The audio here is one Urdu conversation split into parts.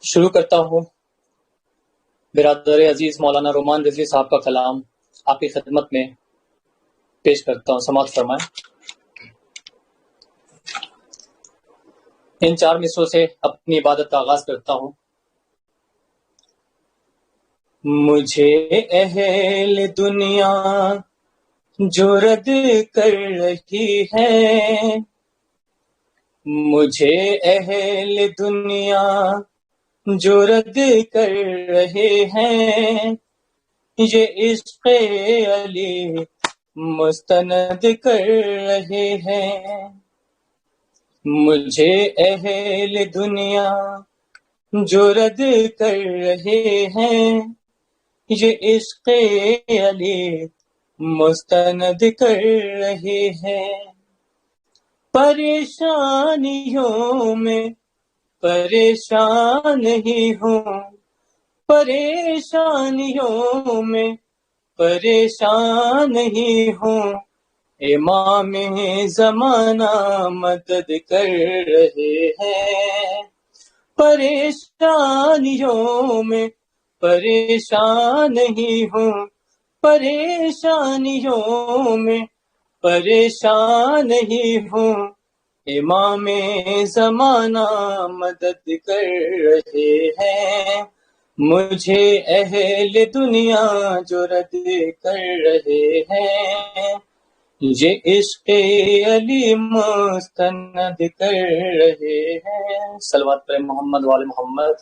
شروع کرتا ہوں برادر عزیز مولانا رومان رضوی صاحب کا کلام آپ کی خدمت میں پیش کرتا ہوں، سماعت فرمائیں۔ ان 4 مصروں سے اپنی عبادت کا آغاز کرتا ہوں۔ مجھے اہل دنیا جو رد کر رہی ہے، مجھے اہل دنیا جو رد کر رہے ہیں، یہ عشق علی مستند کر رہے ہیں۔ مجھے اہل دنیا جو رد کر رہے ہیں، یہ عشق علی مستند کر رہے ہیں۔ پریشانیوں میں پریشان ہی ہوں، پریشانیوں میں پریشان ہی ہوں، امام زمانہ مدد کر رہے ہیں۔ پریشانیوں میں پریشان ہی ہوں، پریشانیوں میں پریشان ہی ہوں، امام زمانہ مدد کر رہے ہیں۔ مجھے اہل دنیا جو رد کر رہے ہیں، یہ عشق علی مستند کر رہے ہیں۔ صلوات پر محمد وآل محمد،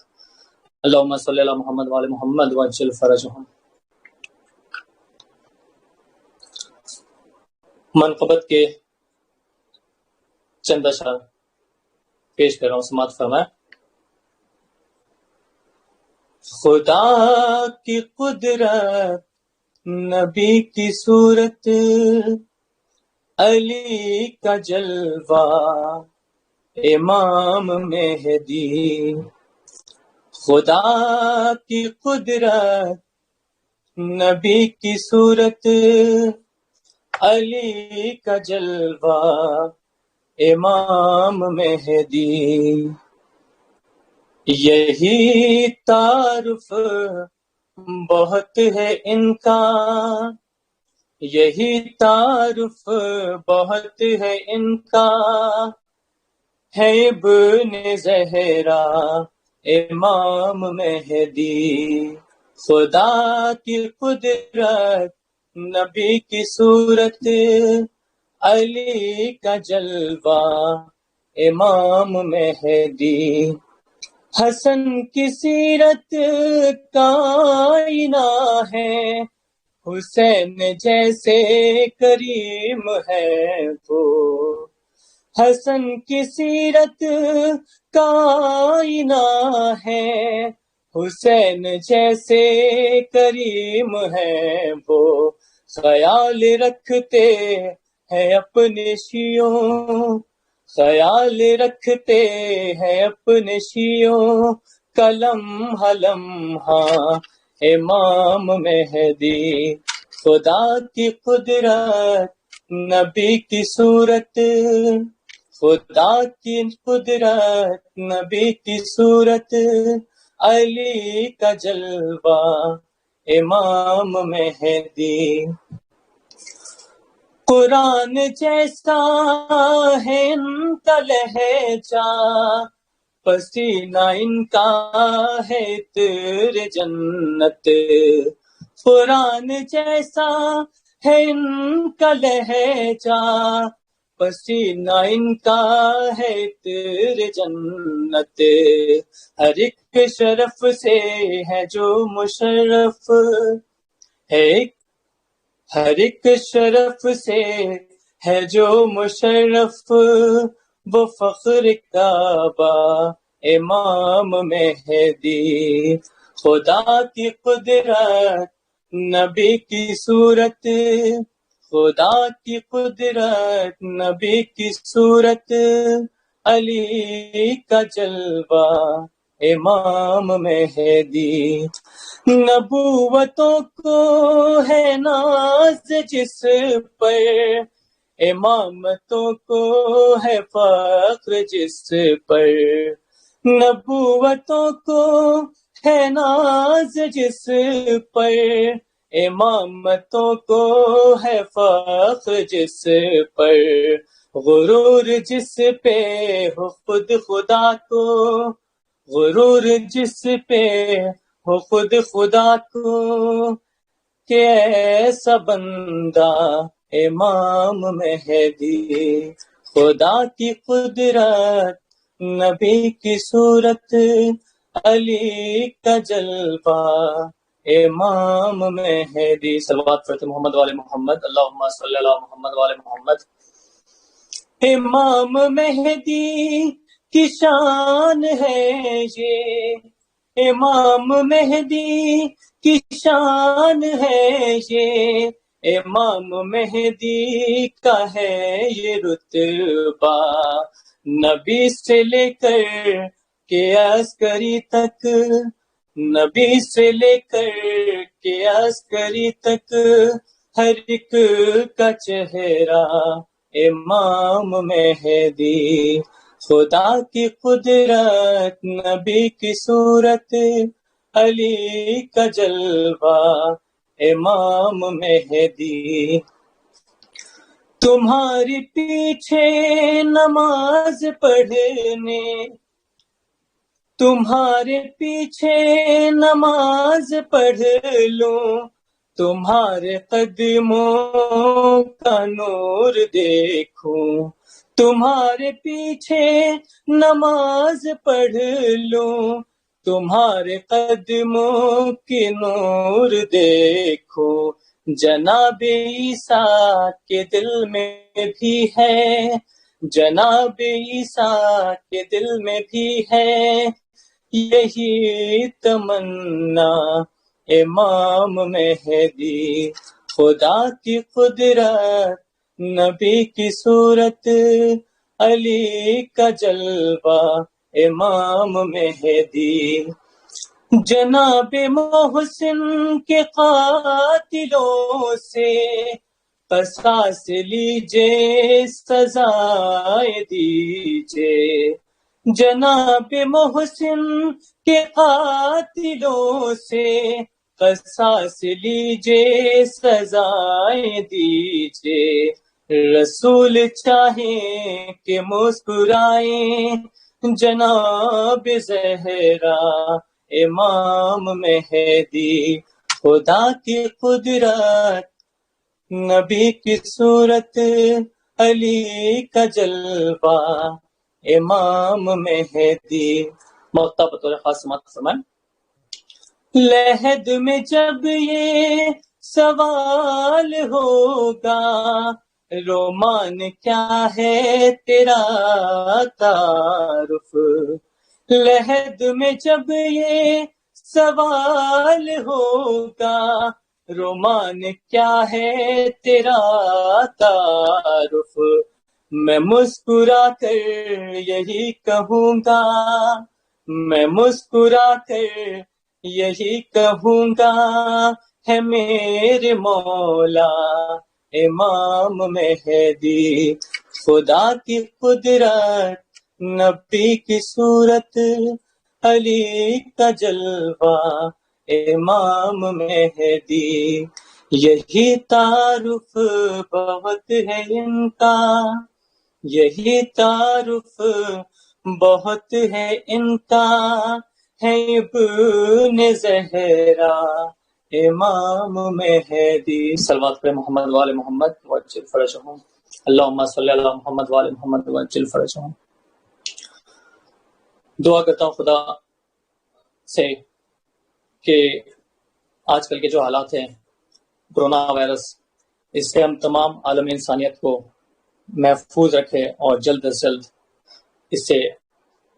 اللہم صلی علی محمد وآل محمد وعجل فرجہم۔ منقبت کے چند اشعار پیش کر رہا ہوں، سماعت فرمائیں۔ خدا کی قدرت، نبی کی صورت، علی کا جلوہ، امام مہدی۔ خدا کی قدرت، نبی کی صورت، علی کا جلوہ، امام مہدی۔ یہی تعارف بہت ہے ان کا، یہی تعارف بہت ہے ان کا، ہے ابن زہرا امام مہدی۔ خدا کی قدرت، نبی کی صورت، علی کا جلوہ، امام مہدی۔ حسن کی سیرت کا آئینہ ہے، حسین جیسے کریم ہے وہ۔ حسن کی سیرت کا آئینہ ہے، حسین جیسے کریم ہے وہ۔ خیال رکھتے ہیں اپنے شیعوں، خیال رکھتے ہیں اپنے شیعوں کا لمحہ لمحہ، امام مہدی۔ خدا کی قدرت، نبی کی صورت، خدا کی قدرت، نبی کی صورت، علی کا جلوہ، امام مہدی۔ قرآن جیسا ہے ان کا لہجہ، پسینہ ان کا ہے عطر جنت۔ قرآن جیسا ہے ان کا لہجہ، پسینہ ان کا ہے عطر جنت۔ ہر ایک شرف سے ہے جو مشرف ہے، ہر ایک شرف سے ہے جو مشرف، وہ فخر کعبہ، امام مہدی۔ خدا کی قدرت، نبی کی صورت، خدا کی قدرت، نبی کی صورت، علی کا جلوہ، امام مہدی۔ نبوتوں کو ہے ناز جس پر، امامتوں کو ہے فخر جس پر۔ نبوتوں کو ہے ناز جس پر، امامتوں کو ہے فخر جس پر، غرور جس پہ ہو خود خدا کو، غرور جس پہ ہو خود خدا کو، کہ ایسا بندہ امام مہدی، خدا کی قدرت نبی کی صورت، علی کا جلوہ امام مہدی۔ صلوات پڑھتے محمد والے محمد، اللہم صلی اللہ محمد والے محمد۔ امام مہدی کی شان ہے یہ، امام مہدی کی شان ہے یہ، امام مہدی کا ہے یہ رتبہ، نبی سے لے کر کے عسکری تک، نبی سے لے کر کے عسکری تک، ہر ایک کا چہرہ امام مہدی، خدا کی قدرت نبی کی صورت، علی کا جلوہ امام مہدی۔ تمہارے پیچھے نماز پڑھنے، تمہارے پیچھے نماز پڑھ لوں، تمہارے قدموں کا نور دیکھوں، تمہارے پیچھے نماز پڑھ لوں، تمہارے قدموں کی نور دیکھوں، جناب عیسیٰ کے دل میں بھی ہے، جناب عیسیٰ کے دل میں بھی ہے یہی تمنا امام مہدی، خدا کی قدرت نبی کی صورت، علی کا جلوہ امام مہدی۔ جناب محسن کے قاتلوں سے قصاص لیجے، سزائے دیجے، جناب محسن کے قاتلوں سے قصاص لیجے، سزائے دیجے، رسول چاہیں کہ مسکرائیں، جناب زہرا امام مہدی، خدا کی قدرت نبی کی صورت، علی کا جلوہ امام مہدی۔ موتا بطور خاص سماعت فرمائیں۔ لحد میں جب یہ سوال ہوگا، رومان کیا ہے تیرا تعارف، لحد میں جب یہ سوال ہوگا، رومان کیا ہے تیرا تعارف، میں مسکرا کر یہی کہوں گا، میں مسکرا کر یہی کہوں گا، ہے میرے مولا امام مہدی، خدا کی قدرت نبی کی صورت، علی کا جلوہ امام مہدی، یہی تعارف بہت ہے ان کا، یہی تعارف بہت ہے ان کا، ہے ابن زہرا امام مہدی۔ صلوات پر محمد وآل محمد وعجل فرجہم، اللہم صلی اللہ محمد وآل محمد وعجل فرجہم۔ دعا کرتا ہوں خدا سے کہ آج کل کے جو حالات ہیں، کرونا وائرس، اس سے ہم تمام عالم انسانیت کو محفوظ رکھے اور جلد از جلد اس سے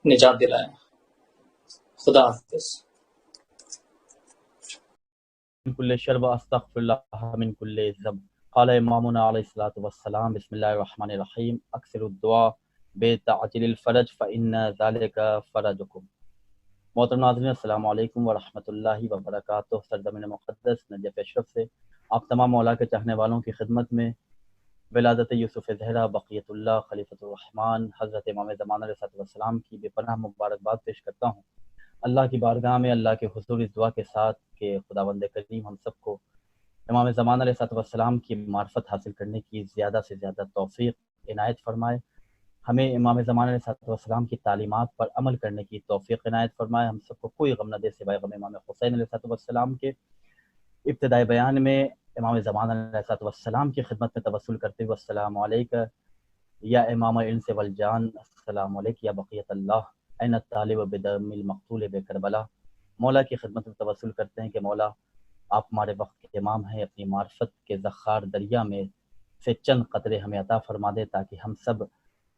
نجات دلائیں۔ خدا حافظ۔ من کل شر و استغفر اللہ من کل ذنب۔ قال امامنا علیہ الصلوۃ والسلام بسم اللہ الرحمن الرحیم اکثر الدعاء بتعجیل الفرج فإن ذلك فرجکم۔ محترم ناظرین السلام علیکم ورحمۃ اللہ وبرکاتہ۔ سرزمین مقدس نجف اشرف سے آپ تمام مولا کے چاہنے والوں کی خدمت میں ولادت یوسف زہرا بقیت اللہ خلیفۃ الرحمن حضرت امام زمان علیہ السلام کی بے پناہ مبارکباد پیش کرتا ہوں۔ اللہ کی بارگاہ میں اللہ کے حضور اس دعا کے ساتھ کہ خداوند کریم ہم سب کو امام زمان علیہ السلام کی معرفت حاصل کرنے کی زیادہ سے زیادہ توفیق عنایت فرمائے، ہمیں امام زمان علیہ السلام کی تعلیمات پر عمل کرنے کی توفیق عنایت فرمائے، ہم سب کو کوئی غم نہ دے سوائے غم امام حسین علیہ السلام کے۔ ابتدائی بیان میں امام زمان علیہ السلام کی خدمت میں توسل کرتے ہوئے السلام علیکہ یا امام الانس والجان، السلام علیکہ یا بقیت اللہ، این الطالب بدم المقتول بکربلا۔ مولا کی خدمت میں توسل کرتے ہیں کہ مولا آپ ہمارے وقت کے امام ہیں، اپنی معرفت کے ذخار دریا میں سے چند قطرے ہمیں عطا فرما دے تاکہ ہم سب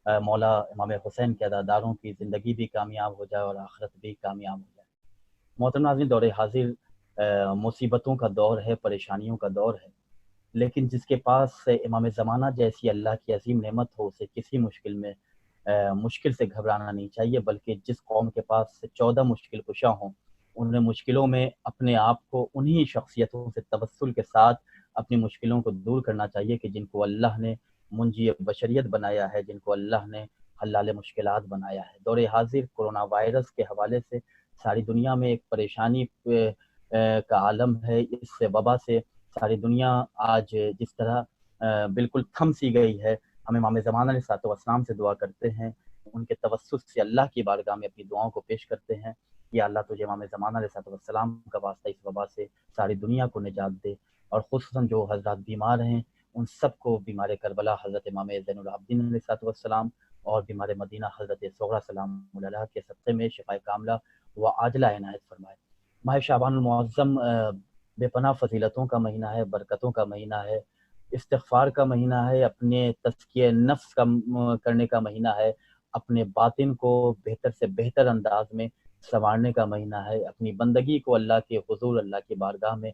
مولا امام حسین کے اداداروں کی زندگی بھی کامیاب ہو جائے اور آخرت بھی کامیاب ہو جائے۔ محترم ناظرین، دور حاضر مصیبتوں کا دور ہے، پریشانیوں کا دور ہے، لیکن جس کے پاس امام زمانہ جیسی اللہ کی عظیم نعمت ہو اسے کسی مشکل سے گھبرانا نہیں چاہیے، بلکہ جس قوم کے پاس 14 مشکل کشا ہوں انہیں مشکلوں میں اپنے آپ کو انہی شخصیتوں سے توسل کے ساتھ اپنی مشکلوں کو دور کرنا چاہیے کہ جن کو اللہ نے منجی بشریت بنایا ہے، جن کو اللہ نے حلال مشکلات بنایا ہے۔ دور حاضر کورونا وائرس کے حوالے سے ساری دنیا میں ایک پریشانی کا عالم ہے۔ اس وبا سے ساری دنیا آج جس طرح بالکل تھم سی گئی ہے، ہم امام زمان علیہ السلام سے دعا کرتے ہیں، ان کے توسل سے اللہ کی بارگاہ میں اپنی دعاؤں کو پیش کرتے ہیں کہ اللہ تجھے امام زمان علیہ السلام کا واسطہ اس وبا سے ساری دنیا کو نجات دے، اور خصوصاً جو حضرات بیمار ہیں ان سب کو بیمار کربلا حضرت امام زین العابدین علیہ السلام اور بیمار مدینہ حضرت صغرا سلام علیہ کے صدقے میں شفاء کاملہ و عاجلہ عنایت فرمائے۔ ماہ شعبان المعظم بے پناہ فضیلتوں کا مہینہ ہے، برکتوں کا مہینہ ہے، استغفار کا مہینہ ہے، اپنے تزکیہ نفس کا کرنے کا مہینہ ہے، اپنے باطن کو بہتر سے بہتر انداز میں سنوارنے کا مہینہ ہے، اپنی بندگی کو اللہ کے حضور اللہ کی بارگاہ میں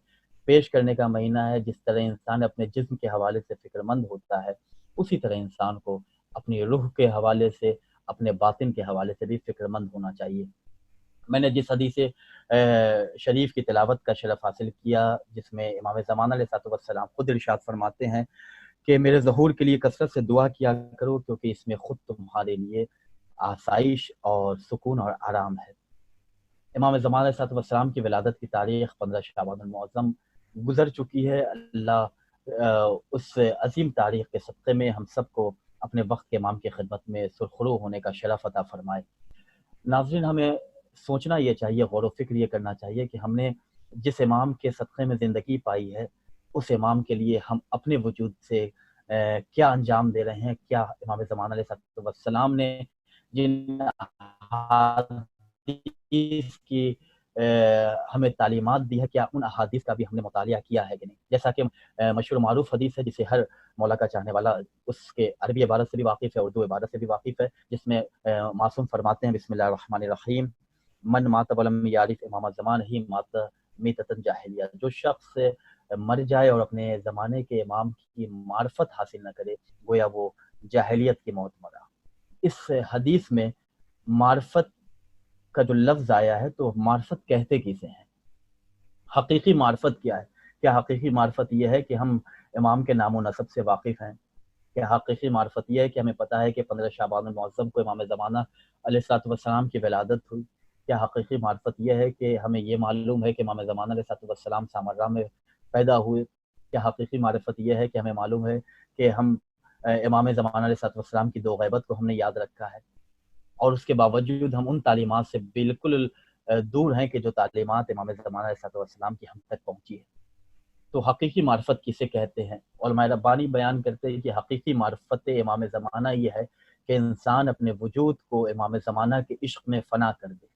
پیش کرنے کا مہینہ ہے۔ جس طرح انسان اپنے جسم کے حوالے سے فکر مند ہوتا ہے، اسی طرح انسان کو اپنی روح کے حوالے سے، اپنے باطن کے حوالے سے بھی فکر مند ہونا چاہیے۔ میں نے جس حدیث شریف کی تلاوت کا شرف حاصل کیا جس میں امام زمان علیہ السلام خود ارشاد فرماتے ہیں کہ میرے ظہور کے لیے کثرت سے دعا کیا کرو کیونکہ اس میں خود تمہارے لیے آسائش اور سکون اور آرام ہے۔ امام زمان علیہ السلام کی ولادت کی تاریخ 15 شعبان المعظم گزر چکی ہے۔ اللہ اس عظیم تاریخ کے صدقے میں ہم سب کو اپنے وقت کے امام کی خدمت میں سرخرو ہونے کا شرف عطا فرمائے۔ ناظرین، ہمیں سوچنا یہ چاہیے، غور و فکر یہ کرنا چاہیے کہ ہم نے جس امام کے صدقے میں زندگی پائی ہے اس امام کے لیے ہم اپنے وجود سے کیا انجام دے رہے ہیں، کیا امام زمان علیہ السلام نے جن احادیث کی ہمیں تعلیمات دی ہے کیا ان احادیث کا بھی ہم نے مطالعہ کیا ہے کہ نہیں۔ جیسا کہ مشہور معروف حدیث ہے جسے ہر مولا کا چاہنے والا اس کے عربی عبارت سے بھی واقف ہے، اردو عبارت سے بھی واقف ہے، جس میں معصوم فرماتے ہیں بسم اللہ الرحمن الرحیم من مات ولم یعرف امام الزمان ہی مات میتۃ جاہلیہ۔ جو شخص مر جائے اور اپنے زمانے کے امام کی معرفت حاصل نہ کرے گویا وہ جاہلیت کی موت مرا۔ اس حدیث میں معرفت کا جو لفظ آیا ہے تو معرفت کہتے کسے ہیں، حقیقی معرفت کیا ہے؟ کیا حقیقی معرفت یہ ہے کہ ہم امام کے نام و نسب سے واقف ہیں؟ کیا حقیقی معرفت یہ ہے کہ ہمیں پتہ ہے کہ 15 شعبان المعظم کو امام زمانہ علیہ السلام کی ولادت ہوئی؟ کیا حقیقی معرفت یہ ہے کہ ہمیں یہ معلوم ہے کہ امام زمانہ علیہ السلام سامرہ میں پیدا ہوئے؟ کیا حقیقی معرفت یہ ہے کہ ہمیں معلوم ہے کہ ہم امام زمانہ علیہ السلام کی 2 غیبت کو ہم نے یاد رکھا ہے اور اس کے باوجود ہم ان تعلیمات سے بالکل دور ہیں کہ جو تعلیمات امام زمانہ علیہ السلام کی ہم تک پہنچی ہے؟ تو حقیقی معرفت کسے کہتے ہیں؟ علماء ربانی بیان کرتے ہیں کہ حقیقی معرفت امام زمانہ یہ ہے کہ انسان اپنے وجود کو امام زمانہ کے عشق میں فنا کر دے۔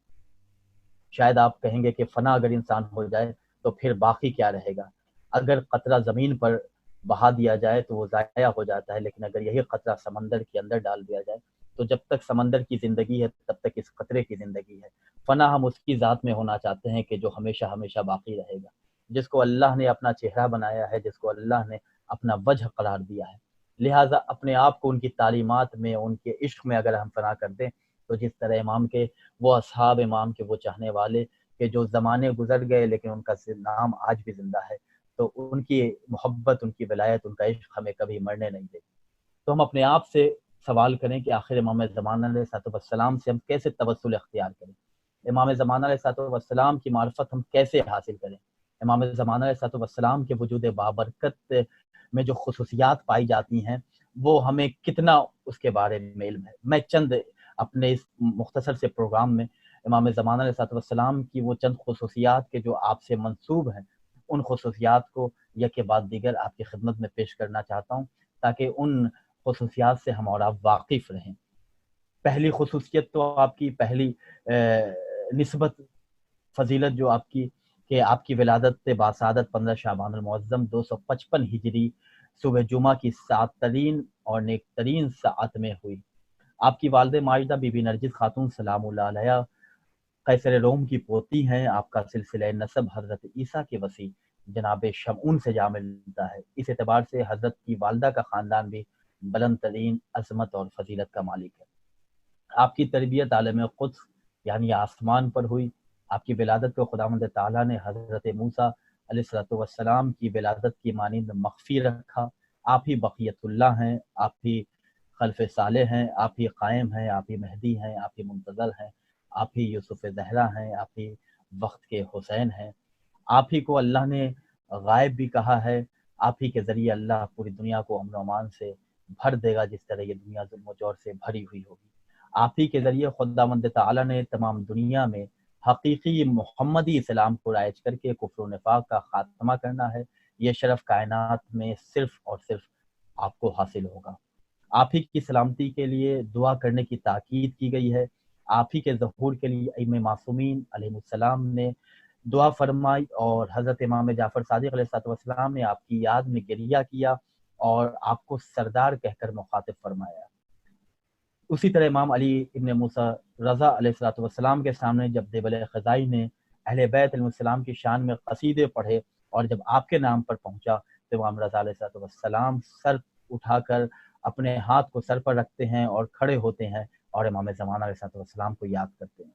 شاید آپ کہیں گے کہ فنا اگر انسان ہو جائے تو پھر باقی کیا رہے گا؟ اگر قطرہ زمین پر بہا دیا جائے تو وہ ضائع ہو جاتا ہے، لیکن اگر یہی قطرہ سمندر کے اندر ڈال دیا جائے تو جب تک سمندر کی زندگی ہے تب تک اس قطرے کی زندگی ہے۔ فنا ہم اس کی ذات میں ہونا چاہتے ہیں کہ جو ہمیشہ ہمیشہ باقی رہے گا، جس کو اللہ نے اپنا چہرہ بنایا ہے، جس کو اللہ نے اپنا وجہ قرار دیا ہے۔ لہٰذا اپنے آپ کو ان کی تعلیمات میں، ان کے عشق میں اگر ہم فنا کر دیں تو جس طرح امام کے وہ اصحاب امام کے وہ چاہنے والے کہ جو زمانے گزر گئے لیکن ان کا نام آج بھی زندہ ہے، تو ان کی محبت، ان کی ولایت، ان کا عشق ہمیں کبھی مرنے نہیں دے۔ تو ہم اپنے آپ سے سوال کریں کہ آخر امام زمانہ علیہ السلام سے ہم کیسے توسل اختیار کریں، امام زمانہ علیہ السلام کی معرفت ہم کیسے حاصل کریں، امام زمانہ علیہ السلام کے وجود بابرکت میں جو خصوصیات پائی جاتی ہیں وہ ہمیں کتنا اس کے بارے میں علم ہے۔ میں چند اپنے اس مختصر سے پروگرام میں امام زمانہ علیہ السلام کی وہ چند خصوصیات کے جو آپ سے منسوب ہیں ان خصوصیات کو یک کے بعد دیگر آپ کی خدمت میں پیش کرنا چاہتا ہوں تاکہ ان خصوصیات سے ہم اور آپ واقف رہیں۔ پہلی خصوصیت تو آپ کی پہلی نسبت فضیلت جو آپ کی کہ آپ کی ولادت باسعادت 15 شعبان المعظم 255 ہجری صبح جمعہ کی 7 ترین اور نیک ترین ساعت میں ہوئی۔ آپ کی والدہ ماجدہ بی بی نرجس خاتون سلام اللہ علیہ قیصر روم کی پوتی ہیں۔ آپ کا سلسلہ نسب حضرت عیسیٰ کے وسیع جناب شمعون سے جا ملتا ہے۔ اس اعتبار سے حضرت کی والدہ کا خاندان بھی بلند ترین عظمت اور فضیلت کا مالک ہے۔ آپ کی تربیت عالم قدس یعنی آسمان پر ہوئی۔ آپ کی ولادت کو خداوند تعالیٰ نے حضرت موسیٰ علیہ السلام کی ولادت کی مانند مخفی رکھا۔ آپ ہی بقیت اللہ ہیں، آپ ہی خلف صالح ہیں، آپ ہی قائم ہیں، آپ ہی مہدی ہیں، آپ ہی منتظر ہیں، آپ ہی یوسف زہرا ہیں، آپ ہی وقت کے حسین ہیں۔ آپ ہی کو اللہ نے غائب بھی کہا ہے۔ آپ ہی کے ذریعے اللہ پوری دنیا کو امن و امان سے بھر دے گا جس طرح یہ دنیا ظلم و جور سے بھری ہوئی ہوگی۔ آپ ہی کے ذریعے خداوند تعالیٰ نے تمام دنیا میں حقیقی محمدی اسلام کو رائج کر کے کفر و نفاق کا خاتمہ کرنا ہے۔ یہ شرف کائنات میں صرف اور صرف آپ کو حاصل ہوگا۔ آپ ہی کی سلامتی کے لیے دعا کرنے کی تاکید کی گئی ہے۔ آپ ہی کے ظہور کے لیے ائمہ معصومین علیہ السلام نے دعا فرمائی اور حضرت امام جعفر صادق علیہ السلام نے آپ کی یاد میں گریہ کیا اور آپ کو سردار کہہ کر مخاطب فرمایا۔ اسی طرح امام علی ابن موسیٰ رضا علیہ السلام کے سامنے جب دیبل خزائی نے اہل بیت علیہ السلام کی شان میں قصیدے پڑھے اور جب آپ کے نام پر پہنچا تو امام رضا علیہ السلام سر اٹھا کر اپنے ہاتھ کو سر پر رکھتے ہیں اور کھڑے ہوتے ہیں اور امام زمانہ علیہ السلام کو یاد کرتے ہیں،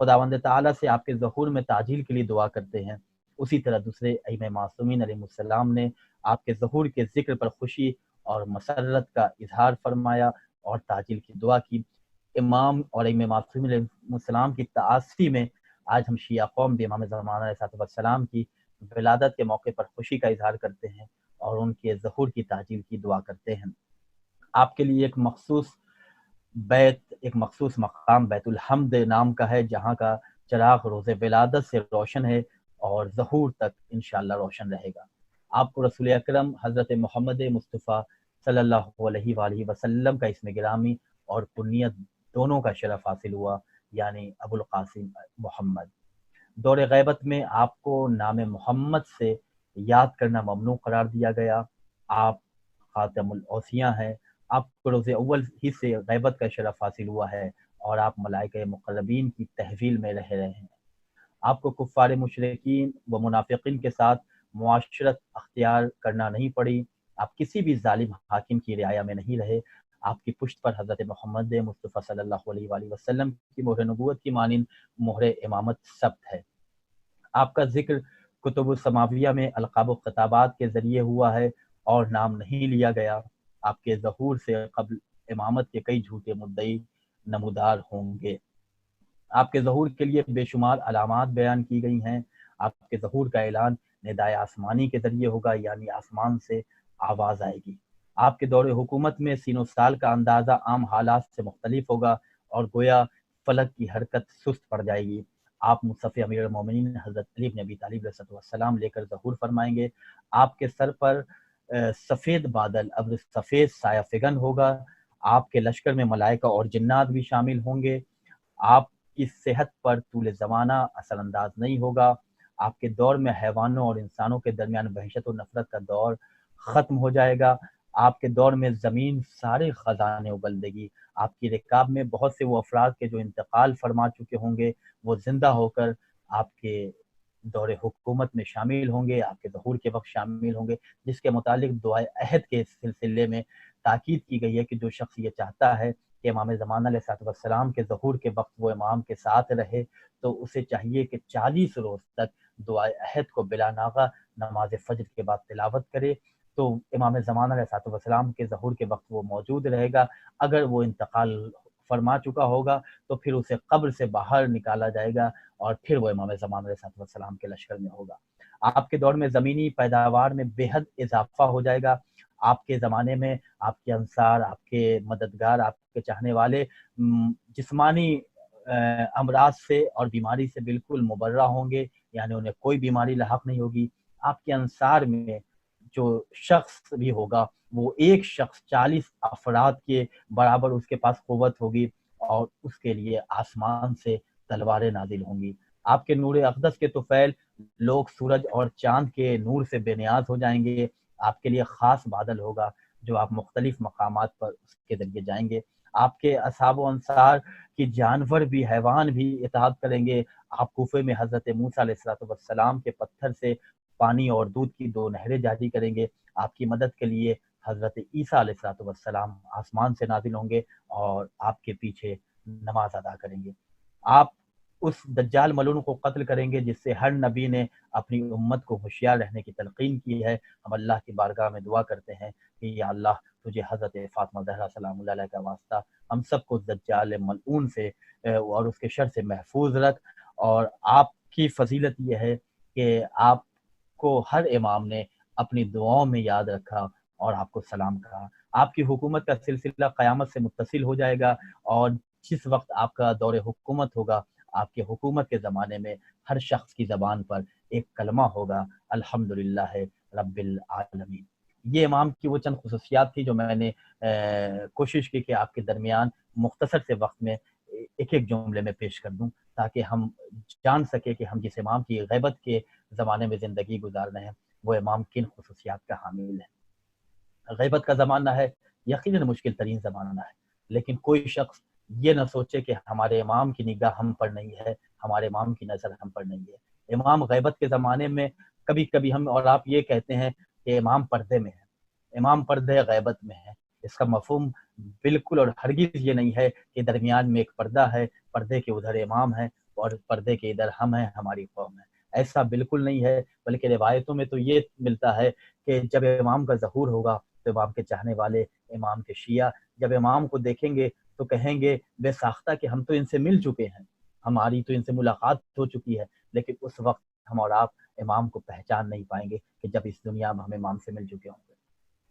خداوند تعالیٰ سے آپ کے ظہور میں تعجیل کے لیے دعا کرتے ہیں۔ اسی طرح دوسرے ائمہ معصومین علیہ السلام نے آپ کے ظہور کے ذکر پر خوشی اور مسرت کا اظہار فرمایا اور تعجیل کی دعا کی۔ امام اور ائمہ معصومین علیہ السلام کی تعاصی میں آج ہم شیعہ قوم بھی امام زمانہ علیہ السلام کی ولادت کے موقع پر خوشی کا اظہار کرتے ہیں اور ان کے ظہور کی تعجیل کی دعا کرتے ہیں۔ آپ کے لیے ایک مخصوص مقام بیت الحمد نام کا ہے جہاں کا چراغ روز ولادت سے روشن ہے اور ظہور تک انشاءاللہ روشن رہے گا۔ آپ کو رسول اکرم حضرت محمد مصطفیٰ صلی اللہ علیہ وآلہ وسلم کا اسم گرامی اور کنیت دونوں کا شرف حاصل ہوا یعنی ابو القاسم محمد۔ دور غیبت میں آپ کو نام محمد سے یاد کرنا ممنوع قرار دیا گیا۔ آپ خاتم الاوصیاء ہیں۔ آپ کو روز اول ہی سے غیبت کا شرف حاصل ہوا ہے اور آپ ملائکہ مقربین کی تحویل میں رہ رہے ہیں۔ آپ کو کفار مشرکین و منافقین کے ساتھ معاشرت اختیار کرنا نہیں پڑی۔ آپ کسی بھی ظالم حاکم کی رعایا میں نہیں رہے۔ آپ کی پشت پر حضرت محمد مصطفیٰ صلی اللہ علیہ وآلہ وسلم کی مہر نبوت کی مانند مہر امامت ثبت ہے۔ آپ کا ذکر کتب السماویہ میں القاب و خطابات کے ذریعے ہوا ہے اور نام نہیں لیا گیا۔ آپ کے ظہور سے قبل امامت کے کئی جھوٹے مدعی نمودار ہوں گے۔ آپ کے ظہور کے لیے بے شمار علامات بیان کی گئی ہیں۔ آپ کے ظہور کا اعلان ندائے آسمانی کے ذریعے ہوگا یعنی آسمان سے آواز آئے گی۔ آپ کے دور حکومت میں سین و سال کا اندازہ عام حالات سے مختلف ہوگا اور گویا فلک کی حرکت سست پڑ جائے گی۔ آپ مصطفی امیر المومنین حضرت علی بن ابی طالب علیہ السلام لے کر ظہور فرمائیں گے۔ آپ کے سر پر سفید بادل ابر سفید سایہ فگن ہوگا۔ آپ کے لشکر میں ملائکہ اور جنات بھی شامل ہوں گے۔ آپ کی صحت پر طول زمانہ اثر انداز نہیں ہوگا۔ آپ کے دور میں حیوانوں اور انسانوں کے درمیان وحشت و نفرت کا دور ختم ہو جائے گا۔ آپ کے دور میں زمین سارے خزانے اگل دے گی۔ آپ کی رکاب میں بہت سے وہ افراد کے جو انتقال فرما چکے ہوں گے وہ زندہ ہو کر آپ کے دور حکومت میں شامل ہوں گے، آپ کے ظہور کے وقت شامل ہوں گے، جس کے متعلق دعائے عہد کے سلسلے میں تاکید کی گئی ہے کہ جو شخص یہ چاہتا ہے کہ امام زمانہ علیہ السلام کے ظہور کے وقت وہ امام کے ساتھ رہے تو اسے چاہیے کہ 40 روز تک دعائے عہد کو بلا ناغہ نماز فجر کے بعد تلاوت کرے۔ تو امام زمان علیہ السلام کے ظہور کے وقت وہ موجود رہے گا. اگر وہ انتقال فرما چکا ہوگا تو پھر اسے قبر سے باہر نکالا جائے گا اور پھر وہ امام زمان علیہ السلام کے لشکر میں ہوگا. آپ کے دور میں زمینی پیداوار میں بے حد اضافہ ہو جائے گا. آپ کے زمانے میں آپ کے انصار، آپ کے مددگار، آپ کے چاہنے والے جسمانی امراض سے اور بیماری سے بالکل مبرہ ہوں گے، یعنی انہیں کوئی بیماری لاحق نہیں ہوگی. آپ کے انصار میں جو شخص بھی ہوگا وہ ایک شخص 40 افراد کے برابر اس کے پاس قوت ہوگی اور اس کے لیے آسمان سے تلواریں نازل ہوں گی. آپ کے نور اقدس کے طفیل لوگ سورج اور چاند کے نور سے بے نیاز ہو جائیں گے. آپ کے لیے خاص بادل ہوگا جو آپ مختلف مقامات پر اس کے ذریعے جائیں گے. آپ کے اصحاب و انصار کی جانور بھی، حیوان بھی اطاعت کریں گے. آپ کوفے میں حضرت موسیٰ علیہ السلام کے پتھر سے پانی اور دودھ کی 2 نہریں جاری کریں گے. آپ کی مدد کے لیے حضرت عیسیٰ علیہ السلام آسمان سے نازل ہوں گے اور آپ کے پیچھے نماز ادا کریں گے. آپ اس دجال ملعون کو قتل کریں گے جس سے ہر نبی نے اپنی امت کو ہوشیار رہنے کی تلقین کی ہے. ہم اللہ کی بارگاہ میں دعا کرتے ہیں کہ یا اللہ تجھے حضرت فاطمہ زہرا سلام اللہ علیہ کا واسطہ ہم سب کو دجال ملعون سے اور اس کے شر سے محفوظ رکھ. اور آپ کی فضیلت یہ ہے کہ آپ کو ہر امام نے اپنی دعاؤں میں یاد رکھا اور آپ کو سلام کہا. آپ کی حکومت کا سلسلہ قیامت سے متصل ہو جائے گا اور جس وقت آپ کا دور حکومت ہوگا آپ کے حکومت کے زمانے میں ہر شخص کی زبان پر ایک کلمہ ہوگا، الحمدللہ رب العالمین. یہ امام کی وہ چند خصوصیات تھی جو میں نے کوشش کی کہ آپ کے درمیان مختصر سے وقت میں ایک ایک جملے میں پیش کر دوں تاکہ ہم جان سکیں کہ ہم جس امام کی غیبت کے زمانے میں زندگی گزار رہے ہیں وہ امام کن خصوصیات کا حامل ہے. غیبت کا زمانہ ہے، یقیناً مشکل ترین زمانہ ہے، لیکن کوئی شخص یہ نہ سوچے کہ ہمارے امام کی نگاہ ہم پر نہیں ہے، ہمارے امام کی نظر ہم پر نہیں ہے. امام غیبت کے زمانے میں کبھی کبھی ہم اور آپ یہ کہتے ہیں کہ امام پردے میں ہے، امام پردے غیبت میں ہے. اس کا مفہوم بالکل اور ہرگز یہ نہیں ہے کہ درمیان میں ایک پردہ ہے، پردے کے ادھر امام ہے اور پردے کے ادھر ہم ہیں، ہماری قوم ہے. ایسا بالکل نہیں ہے، بلکہ روایتوں میں تو یہ ملتا ہے کہ جب امام کا ظہور ہوگا تو امام کے چاہنے والے، امام کے شیعہ جب امام کو دیکھیں گے تو کہیں گے بے ساختہ کہ ہم تو ان سے مل چکے ہیں، ہماری تو ان سے ملاقات ہو چکی ہے. لیکن اس وقت ہم اور آپ امام کو پہچان نہیں پائیں گے کہ جب اس دنیا میں ہم امام سے مل چکے ہوں گے.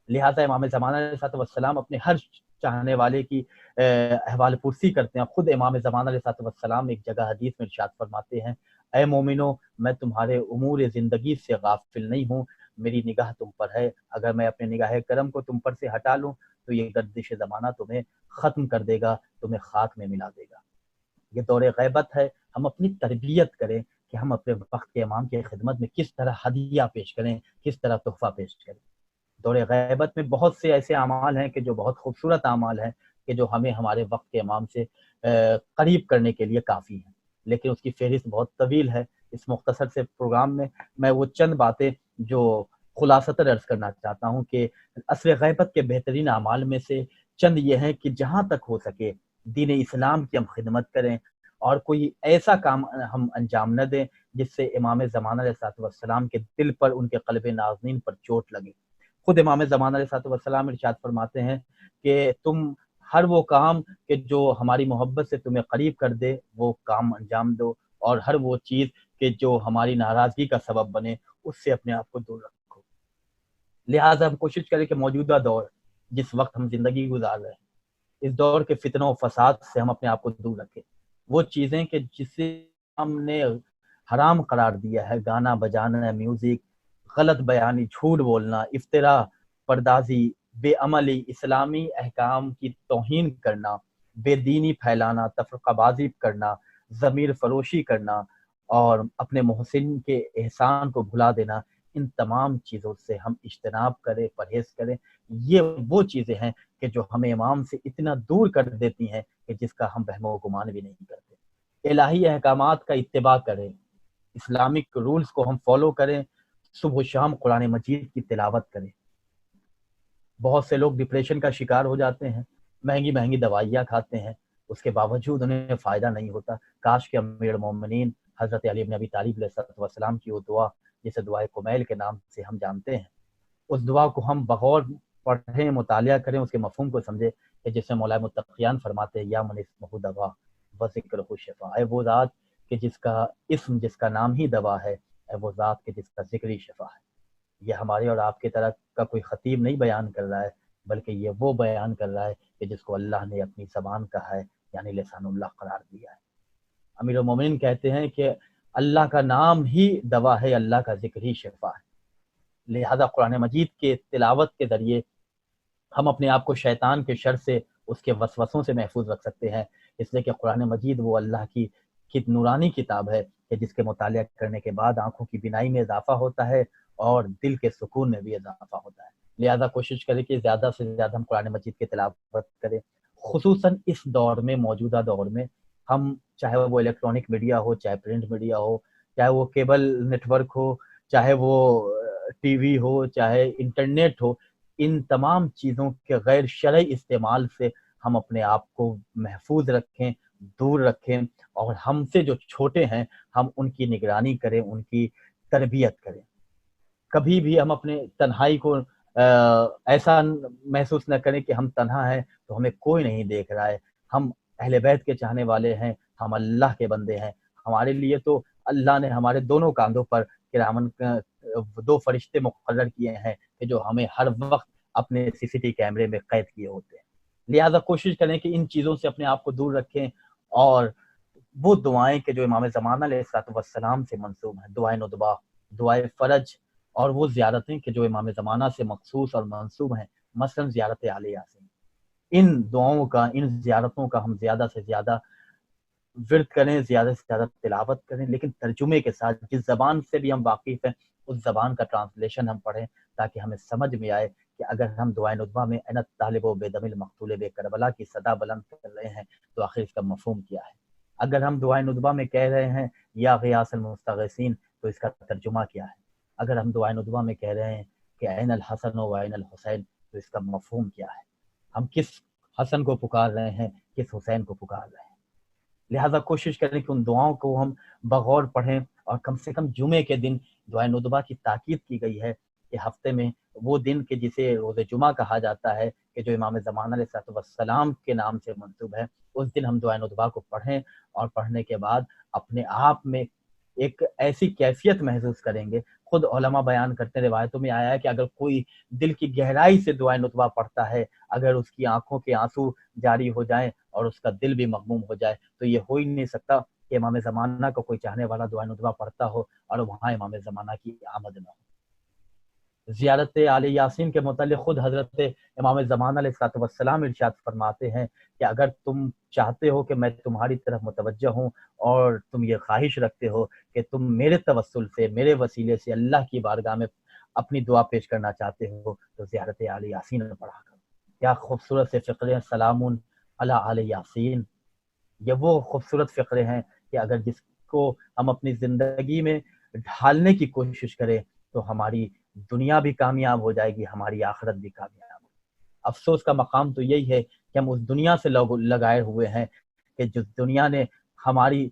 لہٰذا امام زمانہ علیہ السلام اپنے ہر چاہنے والے کی احوال پرسی کرتے ہیں. خود امام زمانہ علیہ السلام ایک جگہ حدیث میں ارشاد فرماتے ہیں، اے مومنو میں تمہارے امور زندگی سے غافل نہیں ہوں، میری نگاہ تم پر ہے. اگر میں اپنے نگاہ کرم کو تم پر سے ہٹا لوں تو یہ گردش زمانہ تمہیں ختم کر دے گا، تمہیں خاک میں ملا دے گا. یہ دور غیبت ہے. ہم اپنی تربیت کریں کہ ہم اپنے وقت کے امام کی خدمت میں کس طرح ہدیہ پیش کریں، کس طرح تحفہ پیش کریں. دور غیبت میں بہت سے ایسے اعمال ہیں کہ جو بہت خوبصورت اعمال ہیں کہ جو ہمیں ہمارے وقت کے امام سے قریب کرنے کے لیے کافی ہیں، لیکن اس کی فہرست بہت طویل ہے. اس مختصر سے پروگرام میں وہ چند باتیں جو خلاصتاً عرض کرنا چاہتا ہوں کہ عصر غیبت کے بہترین اعمال میں سے چند یہ ہیں کہ جہاں تک ہو سکے دین اسلام کی ہم خدمت کریں اور کوئی ایسا کام ہم انجام نہ دیں جس سے امام زمانہ علیہ السلام کے دل پر، ان کے قلب نازنین پر چوٹ لگے. خود امام زمانہ علیہ السلام ارشاد فرماتے ہیں کہ تم ہر وہ کام کہ جو ہماری محبت سے تمہیں قریب کر دے وہ کام انجام دو، اور ہر وہ چیز کہ جو ہماری ناراضگی کا سبب بنے اس سے اپنے آپ کو دور رکھو. لہٰذا ہم کوشش کریں کہ موجودہ دور جس وقت ہم زندگی گزار رہے ہیں اس دور کے فتنوں و فساد سے ہم اپنے آپ کو دور رکھیں. وہ چیزیں کہ جسے ہم نے حرام قرار دیا ہے، گانا بجانا، میوزک، غلط بیانی، جھوٹ بولنا، افتراء، پردازی، بے عملی، اسلامی احکام کی توہین کرنا، بے دینی پھیلانا، تفرقہ بازی کرنا، ضمیر فروشی کرنا اور اپنے محسن کے احسان کو بھلا دینا، ان تمام چیزوں سے ہم اجتناب کریں، پرہیز کریں. یہ وہ چیزیں ہیں کہ جو ہمیں امام سے اتنا دور کر دیتی ہیں کہ جس کا ہم وہم و گمان بھی نہیں کرتے. الہی احکامات کا اتباع کریں، اسلامک رولز کو ہم فالو کریں، صبح و شام قرآن مجید کی تلاوت کریں. بہت سے لوگ ڈپریشن کا شکار ہو جاتے ہیں، مہنگی مہنگی دوائیاں کھاتے ہیں، اس کے باوجود انہیں فائدہ نہیں ہوتا. کاش کہ امیر المومنین حضرت علی بن ابی طالب علیہ السلام کی وہ دعا جسے دعائے کمیل کے نام سے ہم جانتے ہیں، اس دعا کو ہم بغور پڑھیں، مطالعہ کریں، اس کے مفہوم کو سمجھیں، کہ جس میں مولا متقیان فرماتے ہیں یا من اسمہ دوا و ذکرہ شفا، اے وہ ذات کہ جس کا اسم، جس کا نام ہی دوا ہے، اے وہ ذات کہ جس کا ذکر ہی شفا ہے۔ یہ ہمارے اور آپ کی طرح کا کوئی خطیب نہیں بیان کر رہا ہے، بلکہ یہ وہ بیان کر رہا ہے کہ جس کو اللہ نے اپنی زبان کہا ہے، یعنی لسان اللہ قرار دیا ہے۔ امیر المومنین کہتے ہیں کہ اللہ کا نام ہی دوا ہے، اللہ کا ذکر ہی شفا ہے۔ لہذا قرآن مجید کے تلاوت کے ذریعے ہم اپنے آپ کو شیطان کے شر سے، اس کے وسوسوں سے محفوظ رکھ سکتے ہیں، اس لیے کہ قرآن مجید وہ اللہ کی نورانی کتاب ہے کہ جس کے مطالعہ کرنے کے بعد آنکھوں کی بینائی میں اضافہ ہوتا ہے اور دل کے سکون میں بھی اضافہ ہوتا ہے۔ لہذا کوشش کریں کہ زیادہ سے زیادہ ہم قرآن مجید کی تلاوت کریں، خصوصاً اس دور میں، موجودہ دور میں ہم، چاہے وہ الیکٹرانک میڈیا ہو، چاہے پرنٹ میڈیا ہو، چاہے وہ کیبل نیٹ ورک ہو، چاہے وہ ٹی وی ہو، چاہے انٹرنیٹ ہو، ان تمام چیزوں کے غیر شرعی استعمال سے ہم اپنے آپ کو محفوظ رکھیں، دور رکھیں، اور ہم سے جو چھوٹے ہیں ہم ان کی نگرانی کریں، ان کی تربیت کریں۔ کبھی بھی ہم اپنے تنہائی کو ایسا محسوس نہ کریں کہ ہم تنہا ہیں تو ہمیں کوئی نہیں دیکھ رہا ہے، ہم اہل بیت کے چاہنے والے ہیں، ہم اللہ کے بندے ہیں۔ ہمارے لیے تو اللہ نے ہمارے دونوں کاندھوں پر کرامن 2 فرشتے مقرر کیے ہیں کہ جو ہمیں ہر وقت اپنے سی سی ٹی کیمرے میں قید کیے ہوتے ہیں۔ لہذا کوشش کریں کہ ان چیزوں سے اپنے آپ کو دور رکھیں، اور وہ دعائیں کہ جو امام زمانہ علیہ السلام سے منسوب ہیں، دعائیں ندبہ، دعائیں فرج، اور وہ زیارتیں کہ جو امام زمانہ سے مخصوص اور منسوب ہیں، مثلا زیارت آل یاسین، ان دعاؤں کا، ان زیارتوں کا ہم زیادہ سے زیادہ ورد کریں، زیادہ سے زیادہ تلاوت کریں، لیکن ترجمے کے ساتھ، جس زبان سے بھی ہم واقف ہیں اس زبان کا ٹرانسلیشن ہم پڑھیں، تاکہ ہمیں سمجھ میں آئے کہ اگر ہم دعائیں ندبہ میں انا طالب و بے دم المقتول بے کربلا کی صدا بلند کر رہے ہیں تو آخر اس کا مفہوم کیا ہے؟ اگر ہم دعائیں ندبہ میں کہہ رہے ہیں یا غیاث المستغیثین تو اس کا ترجمہ کیا ہے؟ اگر ہم دعائیں ندبہ میں کہہ رہے ہیں کہ عین الحسن و عین الحسین تو اس کا مفہوم کیا ہے؟ ہم کس حسن کو پکار رہے ہیں، کس حسین کو پکار رہے ہیں؟ لہذا کوشش کریں کہ ان دعاؤں کو ہم بغور پڑھیں، اور کم سے کم جمعے کے دن دعائیں ندبہ کی تاکید کی گئی ہے کہ ہفتے میں وہ دن کہ جسے روز جمعہ کہا جاتا ہے، کہ جو امام زمانہ علیہ السلام کے نام سے منسوب ہے، اس دن ہم دعائیں ندبہ کو پڑھیں، اور پڑھنے کے بعد اپنے آپ میں ایک ایسی کیفیت محسوس کریں گے۔ خود علماء بیان کرتے، روایتوں میں آیا ہے کہ اگر کوئی دل کی گہرائی سے دعائیں ندبہ پڑھتا ہے، اگر اس کی آنکھوں کے آنسو جاری ہو جائیں اور اس کا دل بھی مغموم ہو جائے، تو یہ ہو ہی نہیں سکتا کہ امام زمانہ کو کوئی چاہنے والا دعائیں ندبہ پڑھتا ہو اور وہاں امام زمانہ کی آمد نہ ہو۔ زیارت آل یاسین کے متعلق خود حضرت امام زمانہ علیہ السلام ارشاد فرماتے ہیں کہ اگر تم چاہتے ہو کہ میں تمہاری طرف متوجہ ہوں، اور تم یہ خواہش رکھتے ہو کہ تم میرے توسل سے، میرے وسیلے سے اللہ کی بارگاہ میں اپنی دعا پیش کرنا چاہتے ہو، تو زیارت آل یاسین میں پڑھا کرو۔ کیا خوبصورت سے فقرے ہیں، سلام علی آل یاسین۔ یہ وہ خوبصورت فقرے ہیں کہ اگر جس کو ہم اپنی زندگی میں ڈھالنے کی کوشش کریں تو ہماری دنیا بھی کامیاب ہو جائے گی، ہماری آخرت بھی کامیاب ہو۔ افسوس کا مقام تو یہی ہے کہ ہم اس دنیا سے لگائے ہوئے ہیں کہ جس دنیا نے ہماری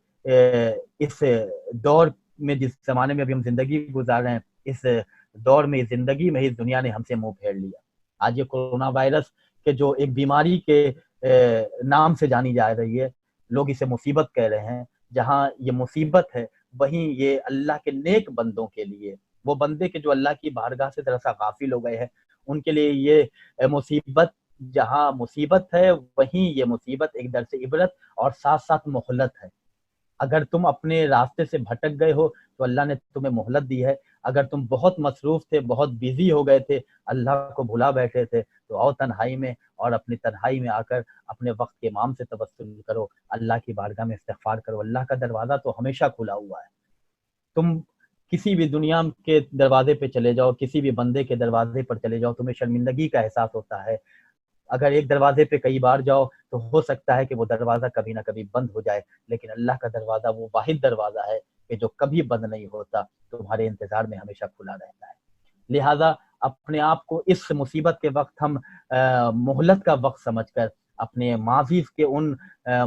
اس دور میں، جس زمانے میں ابھی ہم زندگی گزار رہے ہیں، اس دور میں، اس زندگی میں ہی دنیا نے ہم سے منہ پھیر لیا۔ آج یہ کورونا وائرس کے جو ایک بیماری کے نام سے جانی جا رہی ہے، لوگ اسے مصیبت کہہ رہے ہیں۔ جہاں یہ مصیبت ہے وہیں یہ اللہ کے نیک بندوں کے لیے، وہ بندے کے جو اللہ کی بارگاہ سے ذرا سا غافل ہو گئے ہیں، ان کے لیے یہ مصیبت، جہاں مصیبت ہے وہیں یہ مصیبت ایک درس عبرت اور ساتھ ساتھ مہلت ہے۔ اگر تم اپنے راستے سے بھٹک گئے ہو تو اللہ نے تمہیں مہلت دی ہے۔ اگر تم بہت مصروف تھے، بہت بیزی ہو گئے تھے، اللہ کو بھلا بیٹھے تھے، تو آؤ تنہائی میں، اور اپنی تنہائی میں آ کر اپنے وقت کے امام سے توسل کرو، اللہ کی بارگاہ میں استغفار کرو۔ اللہ کا دروازہ تو ہمیشہ کھلا ہوا ہے۔ تم کسی بھی دنیا کے دروازے پہ چلے جاؤ، کسی بھی بندے کے دروازے پر چلے جاؤ، تمہیں شرمندگی کا احساس ہوتا ہے۔ اگر ایک دروازے پہ کئی بار جاؤ تو ہو سکتا ہے کہ وہ دروازہ کبھی نہ کبھی بند ہو جائے، لیکن اللہ کا دروازہ وہ واحد دروازہ ہے کہ جو کبھی بند نہیں ہوتا، تمہارے انتظار میں ہمیشہ کھلا رہتا ہے۔ لہٰذا اپنے آپ کو اس مصیبت کے وقت ہم مہلت کا وقت سمجھ کر اپنے ماضی کے ان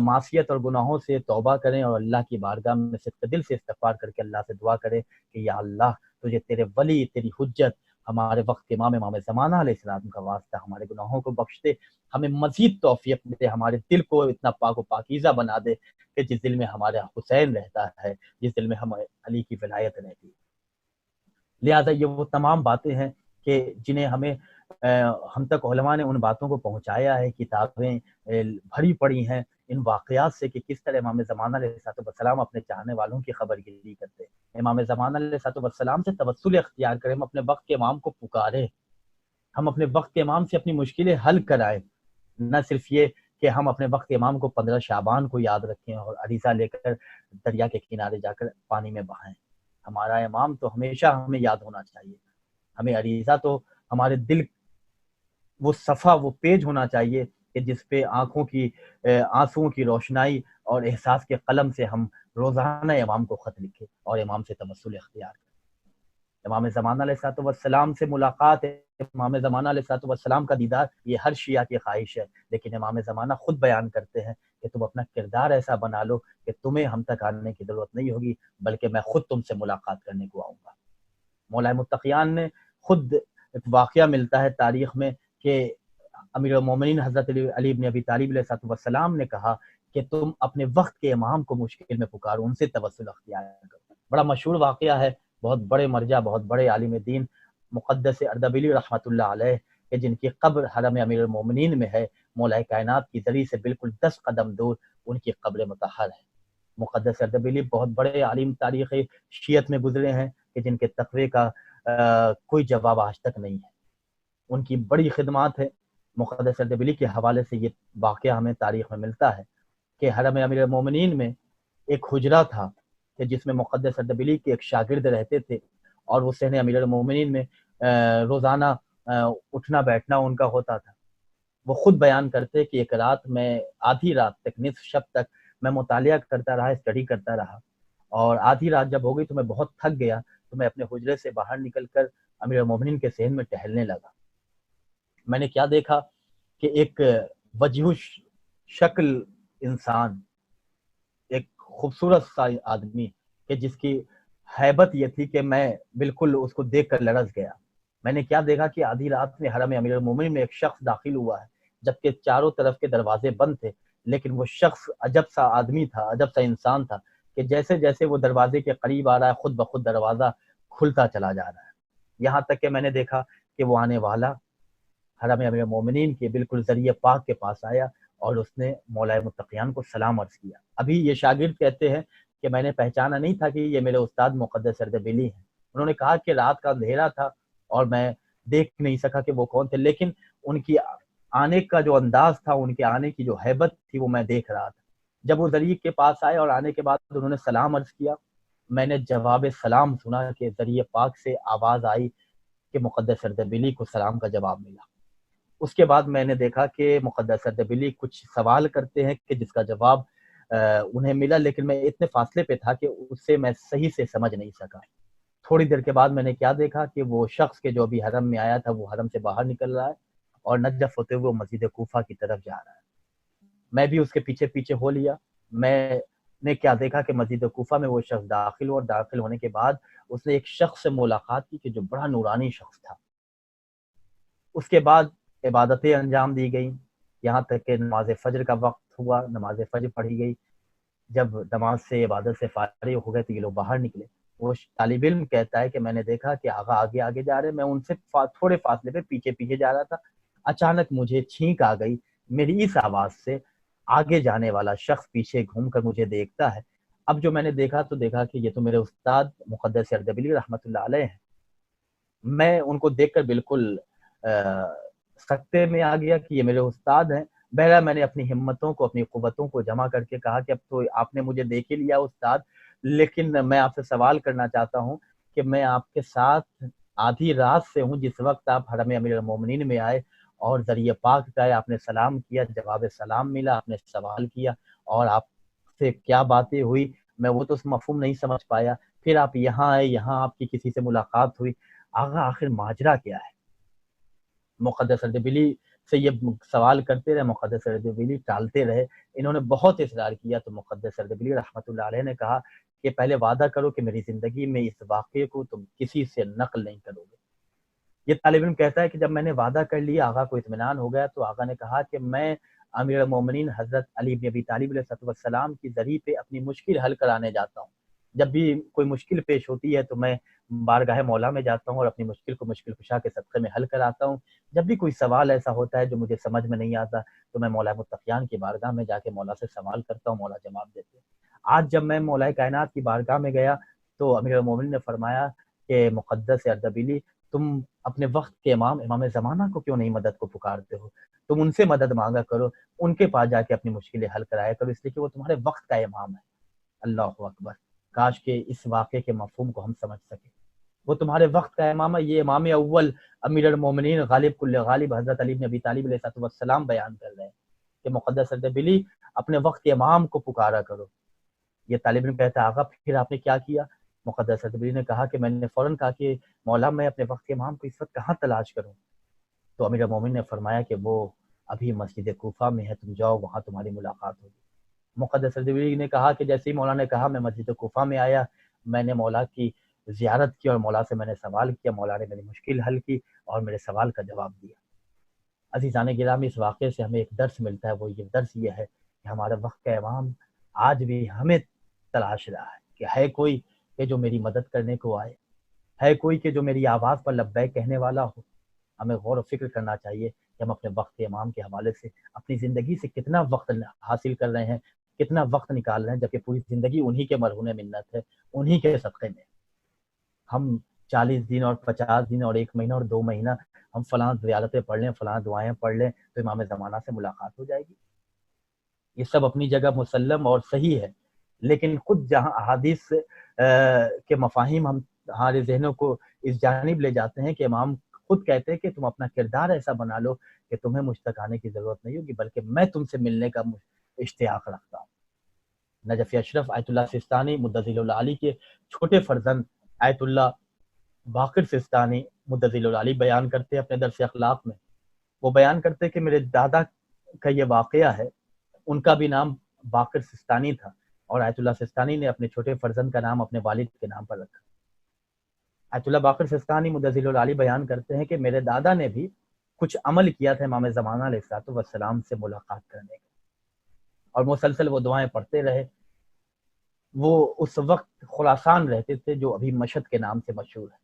معصیت اور گناہوں سے توبہ کریں، اور اللہ کی بارگاہ میں صدق دل سے استغفار کر کے اللہ سے دعا کریں کہ یا اللہ، تجھے تیرے ولی، تیری حجت ہمارے وقت کے امام امام زمانہ علیہ السلام کا واسطہ ہمارے گناہوں کو بخش دے، ہمیں مزید توفیق دے، ہمارے دل کو اتنا پاک و پاکیزہ بنا دے کہ جس دل میں ہمارا حسین رہتا ہے، جس دل میں ہمارے علی کی ولایت رہتی ہے۔ لہٰذا یہ وہ تمام باتیں ہیں کہ جنہیں ہم تک علماء نے ان باتوں کو پہنچایا ہے، کتابیں بھری پڑی ہیں ان واقعات سے کہ کس طرح امام زمانہ علیہ السلام اپنے چاہنے والوں کی خبر گیری کرتے ہیں۔ امام زمانہ علیہ السلام سے توسل اختیار کریں، ہم اپنے وقت کے امام کو پکاریں، ہم اپنے وقت کے امام سے اپنی مشکلیں حل کرائیں، نہ صرف یہ کہ ہم اپنے وقت کے امام کو 15 شعبان کو یاد رکھیں اور عریضہ لے کر دریا کے کنارے جا کر پانی میں بہائیں۔ ہمارا امام تو ہمیشہ ہمیں یاد ہونا چاہیے، ہمیں عریضہ تو ہمارے دل وہ صفحہ، وہ پیج ہونا چاہیے کہ جس پہ آنسوؤں کی روشنائی اور احساس کے قلم سے ہم روزانہ امام کو خط لکھیں اور امام سے توسل اختیار کریں۔ امام زمانہ علیہ السلام سے ملاقات، امام زمانہ علیہ السلام کا دیدار، یہ ہر شیعہ کی خواہش ہے، لیکن امام زمانہ خود بیان کرتے ہیں کہ تم اپنا کردار ایسا بنا لو کہ تمہیں ہم تک آنے کی ضرورت نہیں ہوگی، بلکہ میں خود تم سے ملاقات کرنے کو آؤں گا۔ مولا متقیان نے خود ایک واقعہ ملتا ہے تاریخ میں کہ امیر المومنین حضرت علی بن ابی طالب علیہ السلام نے کہا کہ تم اپنے وقت کے امام کو مشکل میں پکارو، ان سے توسل اختیار کرو۔ بڑا مشہور واقعہ ہے، بہت بڑے مرجع، بہت بڑے عالم دین مقدس اردبیلی رحمۃ اللہ علیہ کہ جن کی قبر حرم امیر المومنین میں ہے، مولا کائنات کی زری سے بالکل 10 قدم دور ان کی قبر مطہر ہے۔ مقدس اردبیلی بہت بڑے عالم تاریخ شیعت میں گزرے ہیں کہ جن کے تقوی کا کوئی جواب آج تک نہیں ہے، ان کی بڑی خدمات ہے۔ مقدس اردبیلی کے حوالے سے یہ واقعہ ہمیں تاریخ میں ملتا ہے کہ حرم امیر المومنین میں ایک حجرہ تھا کہ جس میں مقدس اردبیلی کے ایک شاگرد رہتے تھے، اور وہ صحن امیر المومنین میں روزانہ اٹھنا بیٹھنا ان کا ہوتا تھا۔ وہ خود بیان کرتے کہ ایک رات میں آدھی رات تک، نصف شب تک میں مطالعہ کرتا رہا، اسٹڈی کرتا رہا، اور آدھی رات جب ہو گئی تو میں بہت تھک گیا، تو میں اپنے حجرے سے باہر نکل کر امیر المومنین کے صحن میں ٹہلنے لگا۔ میں نے کیا دیکھا کہ ایک وجیح شکل انسان، ایک خوبصورت سا آدمی کہ جس کی ہیبت یہ تھی کہ میں بالکل اس کو دیکھ کر لرز گیا۔ میں نے کیا دیکھا کہ آدھی رات میں حرم امیر المومنین میں ایک شخص داخل ہوا ہے، جبکہ چاروں طرف کے دروازے بند تھے، لیکن وہ شخص عجب سا آدمی تھا، عجب سا انسان تھا کہ جیسے جیسے وہ دروازے کے قریب آ رہا ہے خود بخود دروازہ کھلتا چلا جا رہا ہے، یہاں تک کہ میں نے دیکھا کہ وہ آنے والا حرم امیر المومنین کے بالکل ذریعہ پاک کے پاس آیا اور اس نے مولا متقیان کو سلام عرض کیا۔ ابھی یہ شاگرد کہتے ہیں کہ میں نے پہچانا نہیں تھا کہ یہ میرے استاد مقدس اردبیلی ہیں۔ انہوں نے کہا کہ رات کا اندھیرا تھا اور میں دیکھ نہیں سکا کہ وہ کون تھے، لیکن ان کی آنے کا جو انداز تھا، ان کے آنے کی جو ہیبت تھی، وہ میں دیکھ رہا تھا۔ جب وہ ذریعہ کے پاس آئے اور آنے کے بعد انہوں نے سلام عرض کیا، میں نے جواب سلام سنا کہ ذریعہ پاک سے آواز آئی کہ مقدس اردبیلی کو سلام کا جواب ملا۔ اس کے بعد میں نے دیکھا کہ مقدس اردبیلی کچھ سوال کرتے ہیں کہ جس کا جواب انہیں ملا، لیکن میں اتنے فاصلے پہ تھا کہ اسے میں صحیح سے سمجھ نہیں سکا۔ تھوڑی دیر کے بعد میں نے کیا دیکھا کہ وہ شخص کے جو ابھی حرم میں آیا تھا وہ حرم سے باہر نکل رہا ہے اور نجف ہوتے ہوئے وہ مسجد کوفہ کی طرف جا رہا ہے۔ میں بھی اس کے پیچھے پیچھے ہو لیا۔ میں نے کیا دیکھا کہ مسجد کوفہ میں وہ شخص داخل ہوا، اور داخل ہونے کے بعد اس نے ایک شخص سے ملاقات کی کہ جو بڑا نورانی شخص تھا۔ اس کے بعد عبادتیں انجام دی گئیں، یہاں تک کہ نماز فجر کا وقت ہوا، نماز فجر پڑھی گئی۔ جب نماز سے عبادت سے فارغ ہو گئے تو یہ لوگ باہر نکلے۔ وہ طالب علم کہتا ہے کہ میں نے دیکھا کہ آغا آگے آگے جا رہے، میں ان سے تھوڑے فاصلے پہ پیچھے پیچھے جا رہا تھا۔ اچانک مجھے چھینک آ گئی، میری اس آواز سے آگے جانے والا شخص پیچھے گھوم کر مجھے دیکھتا ہے۔ اب جو میں نے دیکھا تو دیکھا کہ یہ تو میرے استاد مقدس اردبیلی رحمۃ اللہ علیہ ہیں۔ میں ان کو دیکھ کر بالکل سکتے میں آ گیا کہ یہ میرے استاد ہیں۔ بہرحال میں نے اپنی ہمتوں کو، اپنی قوتوں کو جمع کر کے کہا کہ اب تو آپ نے مجھے دیکھ ہی لیا استاد، لیکن میں آپ سے سوال کرنا چاہتا ہوں کہ میں آپ کے ساتھ آدھی رات سے ہوں، جس وقت آپ حرم امیر المومنین میں آئے اور ذریعہ پاک پہ آئے، آپ نے سلام کیا، جواب سلام ملا، آپ نے سوال کیا اور آپ سے کیا باتیں ہوئی میں وہ تو مفہوم نہیں سمجھ پایا۔ پھر آپ یہاں آئے، یہاں آپ کی کسی سے ملاقات ہوئی، آغا آخر ماجرا کیا ہے؟ مقدس اردبیلی سے یہ سوال کرتے رہے، مقدس اردبیلی ٹالتے رہے۔ انہوں نے بہت اصرار کیا تو مقدس اردبیلی رحمۃ اللہ علیہ نے کہا کہ پہلے وعدہ کرو کہ میری زندگی میں اس واقعے کو تم کسی سے نقل نہیں کرو گے۔ یہ طالب علم کہتا ہے کہ جب میں نے وعدہ کر لیا، آقا کو اطمینان ہو گیا، تو آقا نے کہا کہ میں امیر المومنین حضرت علی بن ابی طالب علیہ السلام کی ذریعے پہ اپنی مشکل حل کرانے جاتا ہوں۔ جب بھی کوئی مشکل پیش ہوتی ہے تو میں بارگاہ مولا میں جاتا ہوں اور اپنی مشکل کو مشکل کشا کے صدقے میں حل کراتا ہوں۔ جب بھی کوئی سوال ایسا ہوتا ہے جو مجھے سمجھ میں نہیں آتا تو میں مولا متقیان کی بارگاہ میں جا کے مولا سے سوال کرتا ہوں، مولا جواب دیتے ہیں۔ آج جب میں مولا کائنات کی بارگاہ میں گیا تو امیر المومنین نے فرمایا کہ مقدس اردبیلی، تم اپنے وقت کے امام زمانہ کو کیوں نہیں مدد کو پکارتے ہو؟ تم ان سے مدد مانگا کرو، ان کے پاس جا کے اپنی مشکلیں حل کرایا کرو، اس لیے کہ وہ تمہارے وقت کا امام ہے۔ اللہ اکبر، کاش کہ اس واقعے کے مفہوم کو ہم سمجھ سکیں۔ وہ تمہارے وقت کا امام ہے۔ یہ امام اول امیر المومنین غالب کل غالب حضرت علی بن ابی طالب علیہ السلام بیان کر رہے ہیں کہ مقدس اردبیلی، اپنے وقت کے امام کو پکارا کرو۔ یہ طالب علم کہتا ہے آقا پھر آپ نے کیا کیا؟ مقدس اردبیلی نے کہا کہ میں نے فوراً کہا کہ مولا میں اپنے وقت کے امام کو اس وقت کہاں تلاش کروں؟ تو امیر المومنین نے فرمایا کہ وہ ابھی مسجد کوفہ میں ہے، تم جاؤ، وہاں تمہاری ملاقات ہوگی۔ مقدس اردبیلی نے کہا کہ جیسے ہی مولا نے کہا میں مسجد کوفہ میں آیا، میں نے مولا کی زیارت کی اور مولا سے میں نے سوال کیا، مولا نے میری مشکل حل کی اور میرے سوال کا جواب دیا۔ عزیزان گرامی، اس واقعے سے ہمیں ایک درس ملتا ہے، وہ یہ درس یہ ہے کہ ہمارے وقت کا امام آج بھی ہمیں تلاش رہا ہے کہ ہے کوئی کہ جو میری مدد کرنے کو آئے، ہے کوئی کہ جو میری آواز پر لبیک کہنے والا ہو۔ ہمیں غور و فکر کرنا چاہیے کہ ہم اپنے وقت کے امام کے حوالے سے اپنی زندگی سے کتنا وقت حاصل کر رہے ہیں، کتنا وقت نکال رہے ہیں، جبکہ پوری زندگی انہی کے مرہون منت ہے، انہی کے صدقے میں۔ ہم 40 دن اور 50 دن اور 1 مہینہ اور 2 مہینہ ہم فلاں زیارتیں پڑھ لیں، فلاں دعائیں پڑھ لیں تو امام زمانہ سے ملاقات ہو جائے گی۔ یہ سب اپنی جگہ مسلم اور صحیح ہے، لیکن خود جہاں احادیث کے مفاہیم ہمارے ذہنوں کو اس جانب لے جاتے ہیں کہ امام خود کہتے ہیں کہ تم اپنا کردار ایسا بنا لو کہ تمہیں مجھ تک آنے کی ضرورت نہیں ہوگی، بلکہ میں تم سے ملنے کا اشتیاق رکھتا ہوں۔ نجف اشرف آیت اللہ سستانی مدظل العالی کے چھوٹے فرزند آیت اللہ باقر سستانی مدظل العالی بیان کرتے ہیں اپنے درس اخلاق میں، وہ بیان کرتے کہ میرے دادا کا یہ واقعہ ہے، ان کا بھی نام باقر سستانی تھا اور آیت اللہ سستانی نے اپنے چھوٹے فرزند کا نام اپنے والد کے نام پر رکھا۔ آیت اللہ باقر سستانی مدظل العالی بیان کرتے ہیں کہ میرے دادا نے بھی کچھ عمل کیا تھا امام زمانہ علیہ السلام سے ملاقات کرنے کا، اور مسلسل وہ دعائیں پڑھتے رہے۔ وہ اس وقت خراسان رہتے تھے جو ابھی مشہد کے نام سے مشہور ہے۔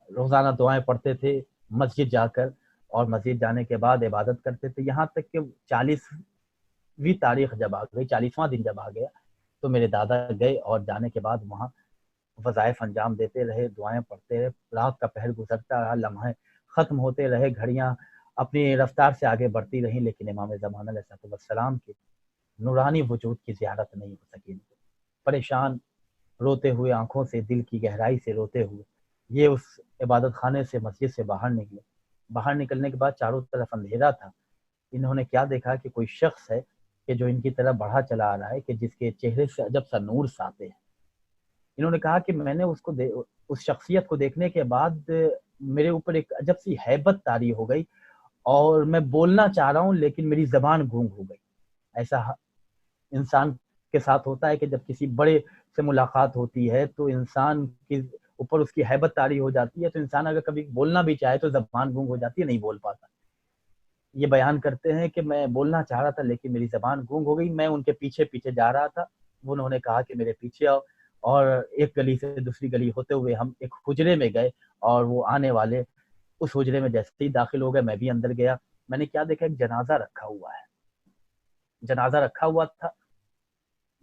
روزانہ دعائیں پڑھتے تھے مسجد جا کر، اور مسجد جانے کے بعد عبادت کرتے تھے، یہاں تک کہ 40ویں تاریخ جب آ گئی، 40واں دن جب آ گیا تو میرے دادا گئے اور جانے کے بعد وہاں وظائف انجام دیتے رہے، دعائیں پڑھتے رہے، رات کا پہر گزرتا رہا، لمحے ختم ہوتے رہے، گھڑیاں اپنی رفتار سے آگے بڑھتی رہیں، لیکن امام زمانہ علیہ السلام کی نورانی وجود کی زیارت نہیں ہو سکی۔ پریشان روتے ہوئے، آنکھوں سے دل کی گہرائی سے روتے ہوئے یہ اس عبادت خانے سے مسجد سے باہر نکلے۔ باہر نکلنے کے بعد چاروں طرف اندھیرا تھا۔ انہوں نے کیا دیکھا کہ کوئی شخص ہے کہ جو ان کی طرف بڑھا چلا آ رہا ہے، کہ جس کے چہرے سے عجب سا نور ساطع ہے۔ انہوں نے کہا کہ میں نے اس شخصیت کو دیکھنے کے بعد میرے اوپر ایک عجب سی ہیبت طاری ہو گئی، اور میں بولنا چاہ رہا ہوں لیکن میری زبان گونگ ہو گئی۔ ایسا انسان کے ساتھ ہوتا ہے کہ جب کسی بڑے سے ملاقات ہوتی ہے تو انسان کے اوپر اس کی ہیبت طاری ہو جاتی ہے، تو انسان اگر کبھی بولنا بھی چاہے تو زبان گونگ ہو جاتی ہے، نہیں بول پاتا۔ یہ بیان کرتے ہیں کہ میں بولنا چاہ رہا تھا لیکن میری زبان گونگ ہو گئی، میں ان کے پیچھے پیچھے جا رہا تھا، انہوں نے کہا کہ میرے پیچھے آؤ، اور ایک گلی سے دوسری گلی ہوتے ہوئے ہم ایک حجرے میں گئے، اور وہ آنے والے اس حجرے میں جیسے ہی داخل ہو گئے میں بھی اندر گیا۔ میں نے کیا دیکھا، ایک جنازہ رکھا ہوا ہے، جنازہ رکھا ہوا تھا۔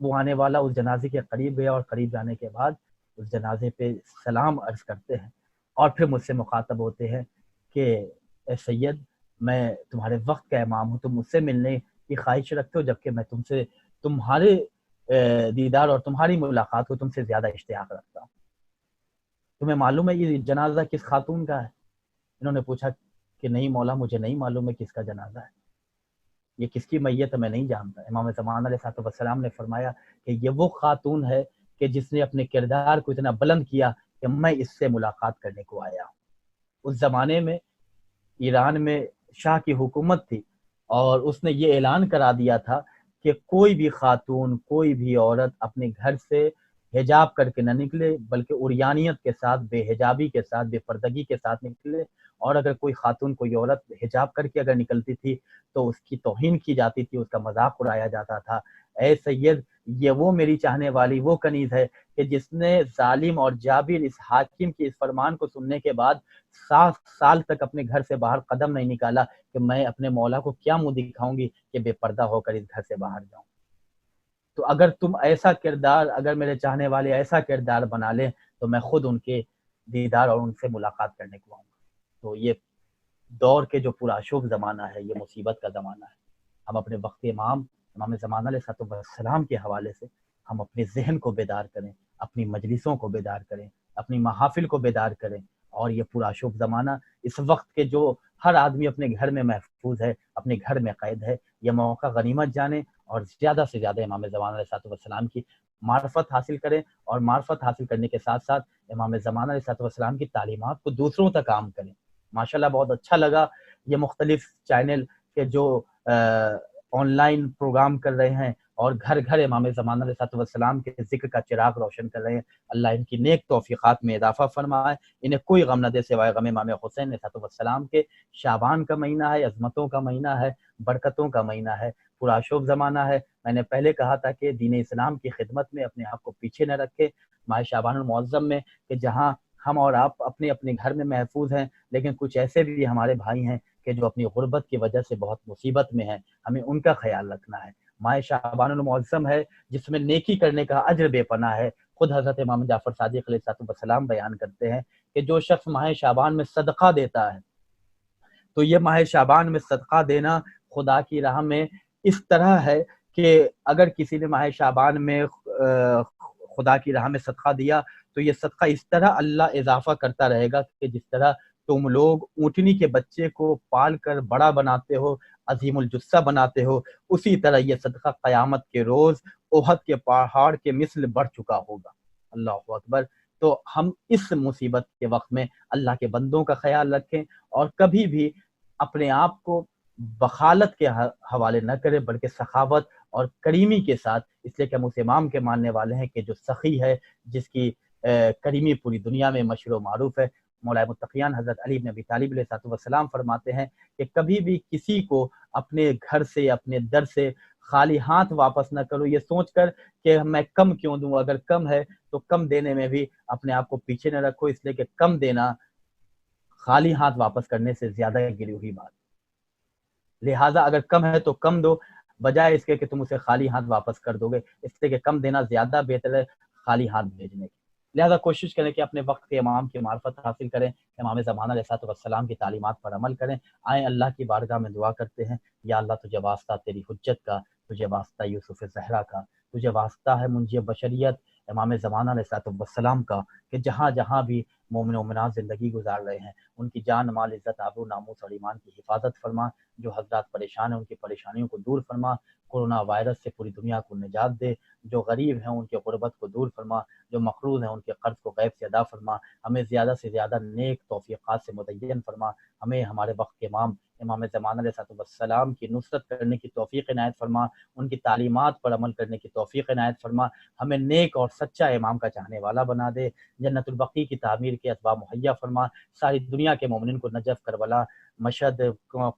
وہ آنے والا اس جنازے کے قریب گیا، اور قریب جانے کے بعد اس جنازے پہ سلام عرض کرتے ہیں، اور پھر مجھ سے مخاطب ہوتے ہیں کہ اے سید، میں تمہارے وقت کا امام ہوں، تم مجھ سے ملنے کی خواہش رکھتے ہو، جبکہ میں تم سے تمہارے دیدار اور تمہاری ملاقات کو تم سے زیادہ اشتیاق رکھتا ہوں۔ تمہیں معلوم ہے یہ جنازہ کس خاتون کا ہے؟ انہوں نے پوچھا کہ نہیں مولا، مجھے نہیں معلوم ہے کس کا جنازہ ہے، یہ کس کی میت ہے، میں نہیں جانتا۔ امام زمانہ علیہ السلام نے فرمایا کہ یہ وہ خاتون ہے کہ جس نے اپنے کردار کو اتنا بلند کیا کہ میں اس سے ملاقات کرنے کو آیا ہوں۔ اس زمانے میں ایران میں شاہ کی حکومت تھی، اور اس نے یہ اعلان کرا دیا تھا کہ کوئی بھی خاتون، کوئی بھی عورت اپنے گھر سے حجاب کر کے نہ نکلے بلکہ عریانیت کے ساتھ، بے حجابی کے ساتھ، بے پردگی کے ساتھ نکلے. اور اگر کوئی خاتون، کوئی عورت حجاب کر کے اگر نکلتی تھی تو اس کی توہین کی جاتی تھی، اس کا مذاق اڑایا جاتا تھا. اے سید، یہ وہ میری چاہنے والی وہ کنیز ہے کہ جس نے ظالم اور جابر اس حاکم کی اس فرمان کو سننے کے بعد 7 سال تک اپنے گھر سے باہر قدم نہیں نکالا کہ میں اپنے مولا کو کیا منہ دکھاؤں گی کہ بے پردہ ہو کر اس گھر سے باہر جاؤں. تو اگر تم ایسا کردار، اگر میرے چاہنے والے ایسا کردار بنا لیں تو میں خود ان کے دیدار اور ان سے ملاقات کرنے کو آؤں گا. تو یہ دور کے جو پرآشوب زمانہ ہے، یہ مصیبت کا زمانہ ہے. ہم اپنے وقت امام زمانہ علیہ السلام کے حوالے سے ہم اپنے ذہن کو بیدار کریں، اپنی مجلسوں کو بیدار کریں، اپنی محافل کو بیدار کریں. اور یہ پرآشوب زمانہ، اس وقت کے جو ہر آدمی اپنے گھر میں محفوظ ہے، اپنے گھر میں قید ہے، یہ موقع غنیمت جانیں اور زیادہ سے زیادہ امام زمانہ علیہ السلام کی معرفت حاصل کریں. اور معرفت حاصل کرنے کے ساتھ ساتھ امام زمانہ علیہ السلام کی تعلیمات کو دوسروں تک عام کریں. ماشاءاللہ بہت اچھا لگا یہ مختلف چینل کے جو آن لائن پروگرام کر رہے ہیں اور گھر گھر امام زمانہ علیہ السلام کے ذکر کا چراغ روشن کر رہے ہیں. اللہ ان کی نیک توفیقات میں اضافہ فرمائے، انہیں کوئی غم نہ دے سوائے غم امام حسین علیہ السلام کے. شعبان کا مہینہ ہے، عظمتوں کا مہینہ ہے، برکتوں کا مہینہ ہے، پرآشوب زمانہ ہے. میں نے پہلے کہا تھا کہ دین اسلام کی خدمت میں اپنے آپ کو پیچھے نہ رکھے ماہ شعبان المعظم میں، کہ جہاں ہم اور آپ اپنے اپنے گھر میں محفوظ ہیں، لیکن کچھ ایسے بھی ہمارے بھائی ہیں کہ جو اپنی غربت کی وجہ سے بہت مصیبت میں ہیں. ہمیں ان کا خیال رکھنا ہے. ماہ شعبان المعظم ہے جس میں نیکی کرنے کا اجر بے پناہ ہے. خود حضرت امام جعفر صادق علیہ السلام بیان کرتے ہیں کہ جو شخص ماہ شعبان میں صدقہ دیتا ہے تو یہ ماہ شعبان میں صدقہ دینا خدا کی راہ میں اس طرح ہے کہ اگر کسی نے ماہ شعبان میں خدا کی راہ میں صدقہ دیا تو یہ صدقہ اس طرح اللہ اضافہ کرتا رہے گا کہ جس طرح تم لوگ اونٹنی کے بچے کو پال کر بڑا بناتے ہو، عظیم الجثہ بناتے ہو، اسی طرح یہ صدقہ قیامت کے روز احد کے پہاڑ کے مثل بڑھ چکا ہوگا. اللہ اکبر. تو ہم اس مصیبت کے وقت میں اللہ کے بندوں کا خیال رکھیں اور کبھی بھی اپنے آپ کو بخالت کے حوالے نہ کریں بلکہ سخاوت اور کریمی کے ساتھ، اس لیے کہ ہم اس امام کے ماننے والے ہیں کہ جو سخی ہے، جس کی کریمی پوری دنیا میں مشہور و معروف ہے. مولا متقیان حضرت علی بن ابی طالب علیہ السلام فرماتے ہیں کہ کبھی بھی کسی کو اپنے گھر سے، اپنے در سے خالی ہاتھ واپس نہ کرو یہ سوچ کر کہ میں کم کیوں دوں. اگر کم ہے تو کم دینے میں بھی اپنے آپ کو پیچھے نہ رکھو، اس لیے کہ کم دینا خالی ہاتھ واپس کرنے سے زیادہ گری ہوئی بات. لہٰذا اگر کم ہے تو کم دو، بجائے اس کے کہ تم اسے خالی ہاتھ واپس کر دو گے. اس لیے کہ کم دینا زیادہ بہتر ہے خالی ہاتھ بھیجنے کی. لہٰذا کوشش کریں کہ اپنے وقت کے امام کی معرفت حاصل کریں، امام زمانہ علیہ السلام کی تعلیمات پر عمل کریں. آئیں اللہ کی بارگاہ میں دعا کرتے ہیں، یا اللہ تجھے واسطہ تیری حجت کا، تجھے واسطہ یوسف زہرا کا، تجھے واسطہ ہے منجی بشریت امام زمانہ علیہ السلام کا، کہ جہاں جہاں بھی مومن و مومنات زندگی گزار رہے ہیں ان کی جان، مال، عزت، آبرو، ناموس اور ایمان کی حفاظت فرما. جو حضرات پریشان ہیں ان کی پریشانیوں کو دور فرما. کورونا وائرس سے پوری دنیا کو نجات دے. جو غریب ہیں ان کے غربت کو دور فرما. جو مقروض ہیں ان کے قرض کو غیب سے ادا فرما. ہمیں زیادہ سے زیادہ نیک توفیقات سے مدین فرما. ہمیں ہمارے وقت کے امام زمانہ علیہ السلام کی نصرت کرنے کی توفیق عنایت فرما. ان کی تعلیمات پر عمل کرنے کی توفیق عنایت فرما. ہمیں نیک اور سچا امام کا چاہنے والا بنا دے. جنت البقیع کی تعمیر کے اسباب مہیا فرما. ساری دنیا کے مومنین کو نجف، کربلا، مشہد،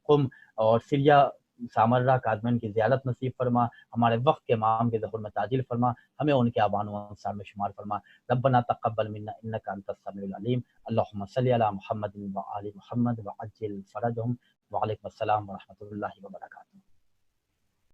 قم اور سریا، سامرہ، کاظمین کی زیارت نصیب فرما. ہمارے وقت کے امام کے ظہور میں تعجیل فرما. ہمیں ان کے آبان و انصار میں شمار فرما. ربنا تقبل منا انک انت السمیع العلیم. اللہم صلی علی محمد و آل محمد وعجل فرجهم. وعلیکم السلام ورحمۃ اللہ وبرکاتہ.